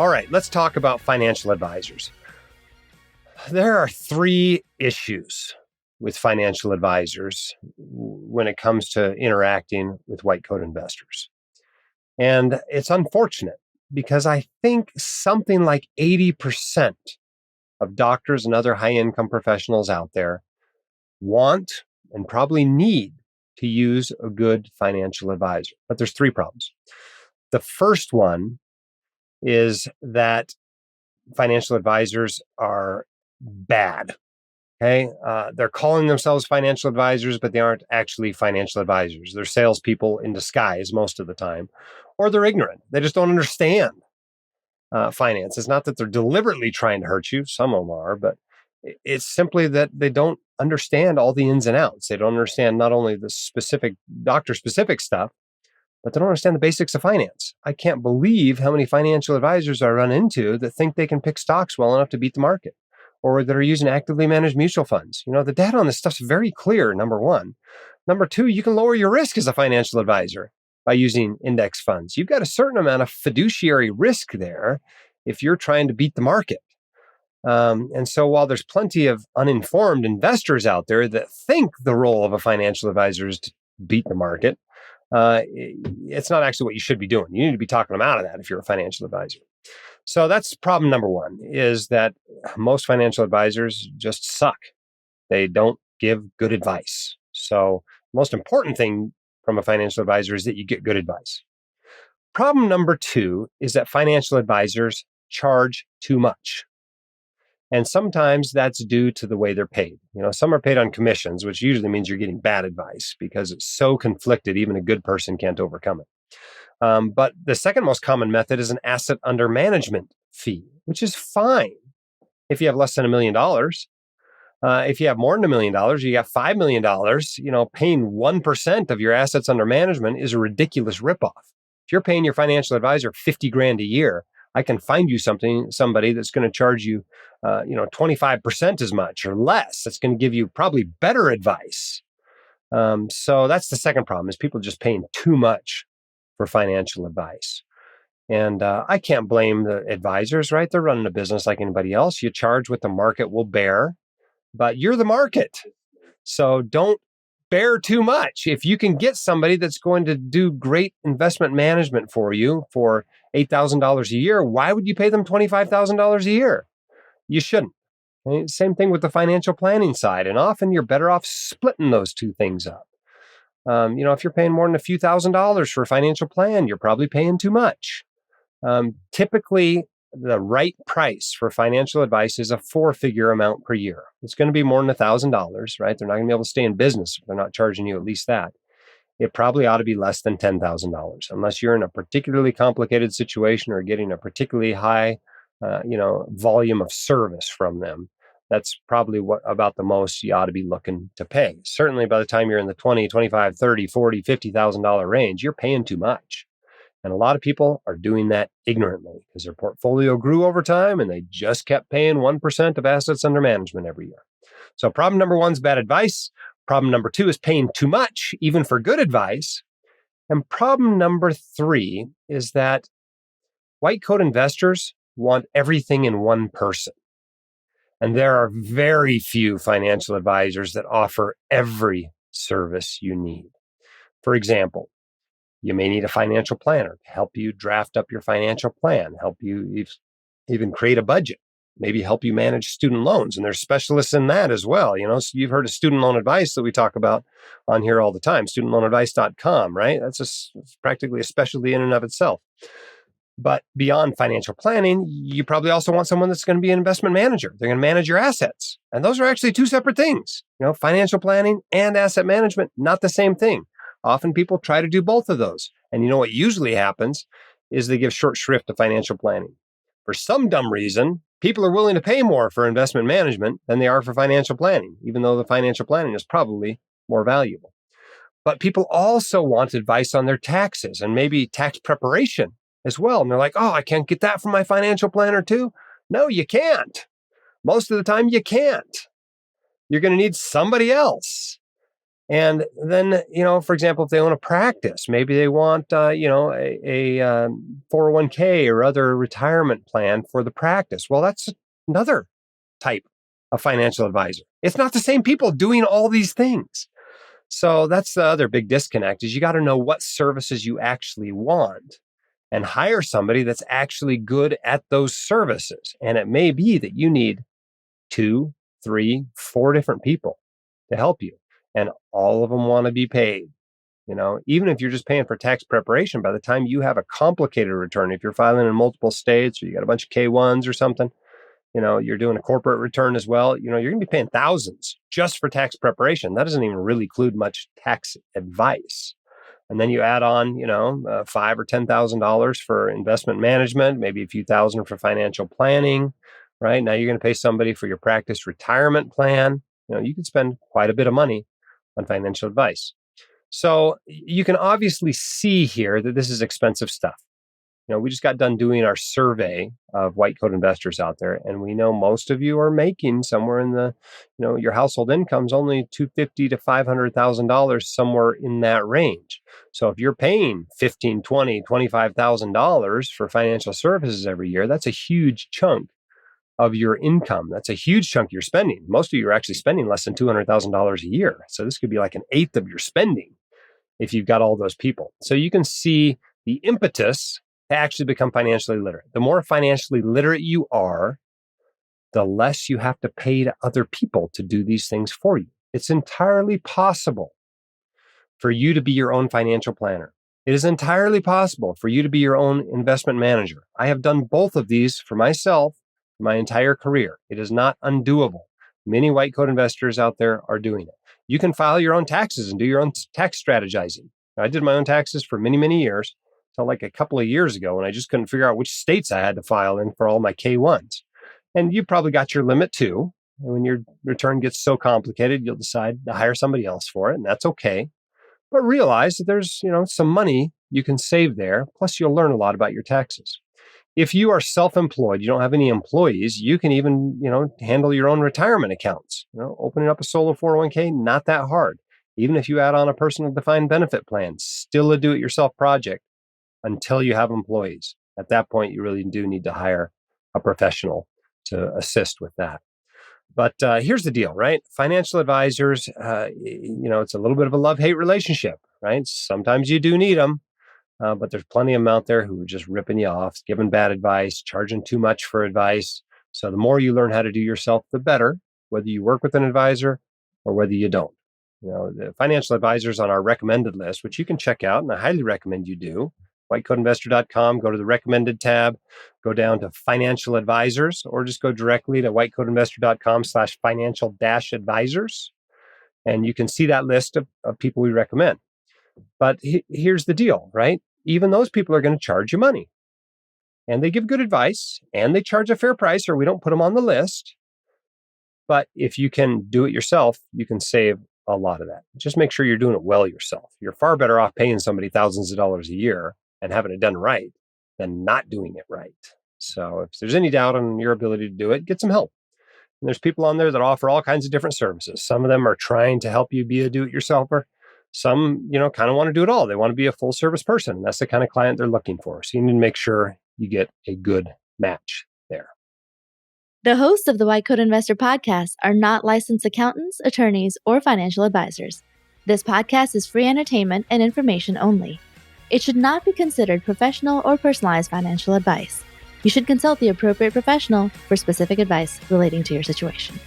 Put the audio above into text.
All right, let's talk about financial advisors. There are three issues with financial advisors when it comes to interacting with white coat investors. And it's unfortunate because I think something like 80% of doctors and other high income professionals out there want and probably need to use a good financial advisor. But there's three problems. The first one is that financial advisors are bad. Okay. They're calling themselves financial advisors, but they aren't actually financial advisors. They're salespeople in disguise most of the time, or they're ignorant. They just don't understand finance. It's not that they're deliberately trying to hurt you. Some of them are, but it's simply that they don't understand all the ins and outs. They don't understand not only the specific doctor specific stuff, but they don't understand the basics of finance. I can't believe how many financial advisors I run into that think they can pick stocks well enough to beat the market, or that are using actively managed mutual funds. The data on this stuff's very clear, number one. Number two, you can lower your risk as a financial advisor by using index funds. You've got a certain amount of fiduciary risk there if you're trying to beat the market. And so while there's plenty of uninformed investors out there that think the role of a financial advisor is to beat the market, it's not actually what you should be doing. You need to be talking them out of that if you're a financial advisor. So that's problem number one, is that most financial advisors just suck. They don't give good advice. So the most important thing from a financial advisor is that you get good advice. Problem number two is that financial advisors charge too much. And sometimes that's due to the way they're paid. Some are paid on commissions, which usually means you're getting bad advice because it's so conflicted, even a good person can't overcome it. But the second most common method is an asset under management fee, which is fine if you have less than $1 million. If you have more than $1 million, you got $5 million, paying 1% of your assets under management is a ridiculous ripoff. If you're paying your financial advisor 50 grand a year, I can find you somebody that's going to charge you, 25% as much or less. That's going to give you probably better advice. So that's the second problem, is people just paying too much for financial advice. And I can't blame the advisors, right? They're running a business like anybody else. You charge what the market will bear, but you're the market. So don't bear too much. If you can get somebody that's going to do great investment management for you for $8,000 a year, why would you pay them $25,000 a year? You shouldn't. Okay? Same thing with the financial planning side. And often you're better off splitting those two things up. If you're paying more than a few $1,000s for a financial plan, you're probably paying too much. Typically, the right price for financial advice is a 4-figure amount per year. It's going to be more than $1,000, right? They're not going to be able to stay in business if they're not charging you at least that. It probably ought to be less than $10,000, unless you're in a particularly complicated situation or getting a particularly high, volume of service from them. That's probably about the most you ought to be looking to pay. Certainly by the time you're in the $20, $25, $30, $40, $50,000 range, you're paying too much. And a lot of people are doing that ignorantly because their portfolio grew over time and they just kept paying 1% of assets under management every year. So problem number one is bad advice. Problem number two is paying too much, even for good advice. And problem number three is that white coat investors want everything in one person. And there are very few financial advisors that offer every service you need. For example, you may need a financial planner to help you draft up your financial plan, help you even create a budget, maybe help you manage student loans. And there's specialists in that as well. So you've heard of student loan advice that we talk about on here all the time, studentloanadvice.com, right? It's practically a specialty in and of itself. But beyond financial planning, you probably also want someone that's going to be an investment manager. They're going to manage your assets. And those are actually two separate things. Financial planning and asset management, not the same thing. Often people try to do both of those. And what usually happens is they give short shrift to financial planning. For some dumb reason, people are willing to pay more for investment management than they are for financial planning, even though the financial planning is probably more valuable. But people also want advice on their taxes and maybe tax preparation as well. And they're like, oh, I can't get that from my financial planner too. No, you can't. Most of the time you can't. You're going to need somebody else. And then, for example, if they own a practice, maybe they want, a 401k or other retirement plan for the practice. Well, that's another type of financial advisor. It's not the same people doing all these things. So that's the other big disconnect is you got to know what services you actually want and hire somebody that's actually good at those services. And it may be that you need 2, 3, 4 different people to help you. And all of them want to be paid. Even if you're just paying for tax preparation, by the time you have a complicated return, if you're filing in multiple states or you got a bunch of K1s or something, you're doing a corporate return as well, you're going to be paying thousands just for tax preparation. That doesn't even really include much tax advice. And then you add on, $5,000 or $10,000 for investment management, maybe a few thousand for financial planning, right? Now you're going to pay somebody for your practice retirement plan. You could spend quite a bit of money on financial advice. So you can obviously see here that this is expensive stuff. We just got done doing our survey of white coat investors out there, and we know most of you are making somewhere in the, your household income's only $250,000 to $500,000, somewhere in that range. So if you're paying $15,000, $20,000, $25,000 for financial services every year, that's a huge chunk of your income. That's a huge chunk of your spending. Most of you are actually spending less than $200,000 a year. So this could be like an eighth of your spending if you've got all those people. So you can see the impetus to actually become financially literate. The more financially literate you are, the less you have to pay to other people to do these things for you. It's entirely possible for you to be your own financial planner. It is entirely possible for you to be your own investment manager. I have done both of these for myself my entire career. It is not undoable. Many white coat investors out there are doing it. You can file your own taxes and do your own tax strategizing. I did my own taxes for many, many years, until like a couple of years ago, and I just couldn't figure out which states I had to file in for all my K1s. And you probably got your limit too. And when your return gets so complicated, you'll decide to hire somebody else for it, and that's okay. But realize that there's, some money you can save there. Plus, you'll learn a lot about your taxes. If you are self-employed, you don't have any employees, you can even, handle your own retirement accounts. Opening up a solo 401k, not that hard. Even if you add on a personal defined benefit plan, still a do-it-yourself project until you have employees. At that point, you really do need to hire a professional to assist with that. But here's the deal, right? Financial advisors, it's a little bit of a love-hate relationship, right? Sometimes you do need them. But there's plenty of them out there who are just ripping you off, giving bad advice, charging too much for advice. So the more you learn how to do yourself, the better, whether you work with an advisor or whether you don't. The financial advisors on our recommended list, which you can check out, and I highly recommend you do, whitecoatinvestor.com, go to the recommended tab, go down to financial advisors, or just go directly to whitecoatinvestor.com/financial-advisors. And you can see that list of people we recommend. But here's the deal, right? Even those people are going to charge you money. And they give good advice, and they charge a fair price, or we don't put them on the list. But if you can do it yourself, you can save a lot of that. Just make sure you're doing it well yourself. You're far better off paying somebody thousands of dollars a year and having it done right than not doing it right. So if there's any doubt on your ability to do it, get some help. And there's people on there that offer all kinds of different services. Some of them are trying to help you be a do-it-yourselfer. Some, kind of want to do it all. They want to be a full service person. And that's the kind of client they're looking for. So you need to make sure you get a good match there. The hosts of the White Coat Investor podcast are not licensed accountants, attorneys, or financial advisors. This podcast is free entertainment and information only. It should not be considered professional or personalized financial advice. You should consult the appropriate professional for specific advice relating to your situation.